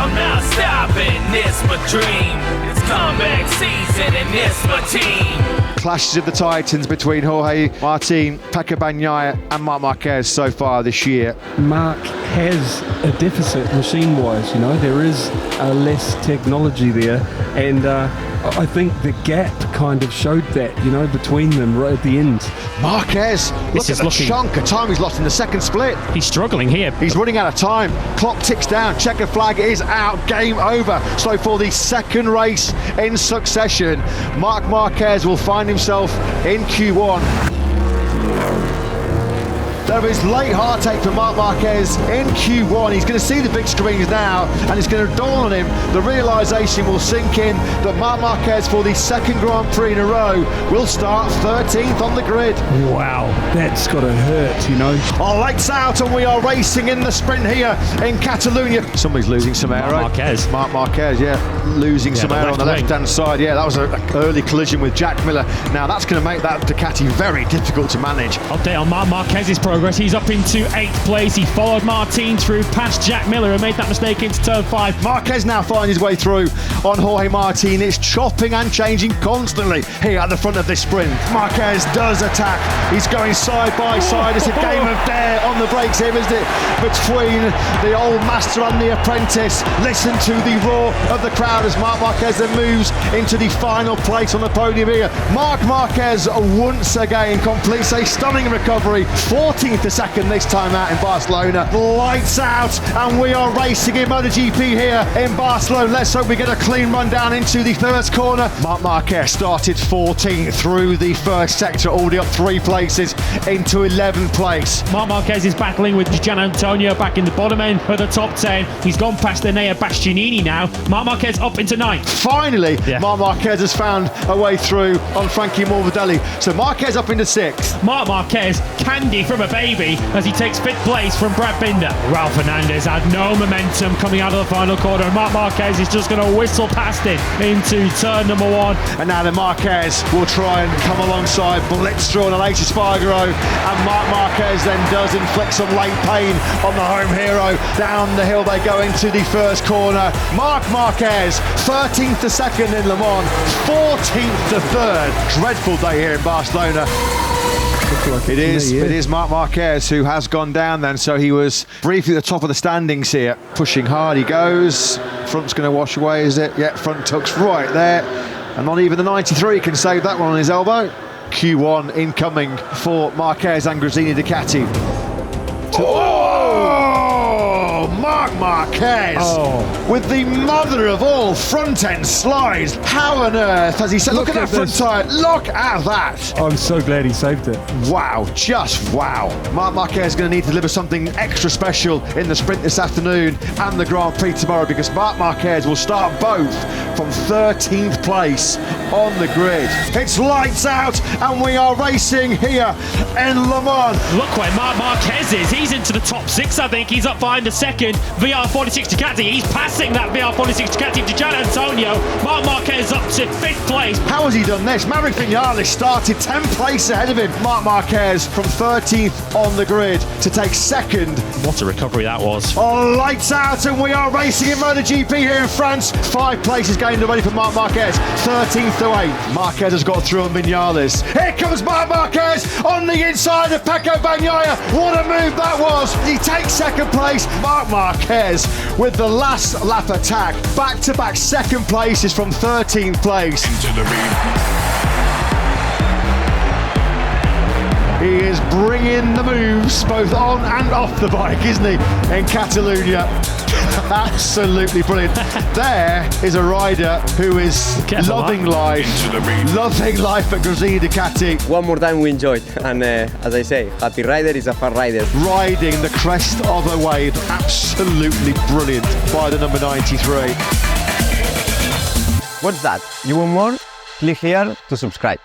I'm not stopping, this my dream. It's comeback season and this my team. Clashes of the Titans between Jorge Martin, Pecco Bagnaia and Marc Marquez so far this year. Marc has a deficit machine-wise, you know, there is less technology there, and I think the gap kind of showed that, you know, between them right at the end. Marquez, look at the chunk of time he's lost in the second split. He's struggling here. He's running out of time. Clock ticks down. Checker flag is out. Game over. So for the second race in succession, Marc Marquez will find himself in Q1. There is late heartache for Marc Marquez in Q1. He's going to see the big screens now, and it's going to dawn on him. The realisation will sink in that Marc Marquez, for the second Grand Prix in a row, will start 13th on the grid. Wow, that's got to hurt, you know. Our lights out, and we are racing in the sprint here in Catalonia. Somebody's losing some air. Marc Marquez, yeah, losing some air on the left-hand side. Yeah, that was an early collision with Jack Miller. Now that's going to make that Ducati very difficult to manage. Update on Marc Marquez's progress. He's up into 8th place. He followed Martin through past Jack Miller and made that mistake into turn 5. Marquez now finds his way through on Jorge Martin. It's chopping and changing constantly here at the front of this sprint. Marquez does attack. He's going side by side. It's a game of dare on the brakes here, isn't it? Between the old master and the apprentice. Listen to the roar of the crowd as Marc Marquez then moves into the final place on the podium here. Marc Marquez once again completes a stunning recovery. 14th a second this time out in Barcelona. Lights out, and we are racing in MotoGP here in Barcelona. Let's hope we get a clean run down into the first corner. Marc Marquez started 14th through the first sector, already up 3 places into 11th place. Marc Marquez is battling with Gian Antonio back in the bottom end of the top 10. He's gone past Enea Bastianini now. Marc Marquez up into 9th. Finally, Marc Marquez has found a way through on Frankie Morbidelli. So Marquez up into 6th. Marc Marquez, candy from a baby as he takes 5th place from Brad Binder. Ralph Fernandez had no momentum coming out of the final corner, and Marc Marquez is just going to whistle past it into turn number 1. And now then Marquez will try and come alongside, blitz through on Aleix Espargaro, and Marc Marquez then does inflict some late pain on the home hero. Down the hill they go into the first corner. Marc Marquez, 13th to 2nd in Le Mans, 14th to 3rd. Dreadful day here in Barcelona. Like it is Marc Marquez who has gone down then, so he was briefly at the top of the standings here. Pushing hard he goes. Front's going to wash away, is it? Yeah, front tuck's right there. And not even the 93 can save that one on his elbow. Q1 incoming for Marquez and Gresini Ducati. Marc Marquez with the mother of all front-end slides. How on earth has he said, look at that front tyre, look at that. I'm so glad he saved it. Wow, just wow. Marc Marquez is going to need to deliver something extra special in the sprint this afternoon and the Grand Prix tomorrow, because Marc Marquez will start both from 13th place on the grid. It's lights out, and we are racing here in Le Mans. Look where Marc Marquez is. He's into the top 6, I think. He's up behind the second VR46 Ducati. He's passing that VR46 Ducati to Gian Antonio. Marc Marquez up to 5th place. How has he done this? Maverick Vinales started 10 places ahead of him. Marc Marquez from 13th on the grid to take 2nd. What a recovery that was. Oh, lights out, and we are racing in MotoGP here in France. 5 places gained already for Marc Marquez. 13th to 8th. Marquez has got through on Vinales. Here comes Marc Marquez on the inside of Pecco Bagnaia. What a move that was. He takes 2nd place. Marc Marquez with the last lap attack. Back-to-back 2nd places from 13th place. He is bringing the moves both on and off the bike, isn't he, in Catalonia? Absolutely brilliant. There is a rider who is loving life at Gresini Ducati. One more time we enjoyed, and as I say, happy rider is a fun rider. Riding the crest of a wave, absolutely brilliant by the number 93. What's that? You want more? Click here to subscribe.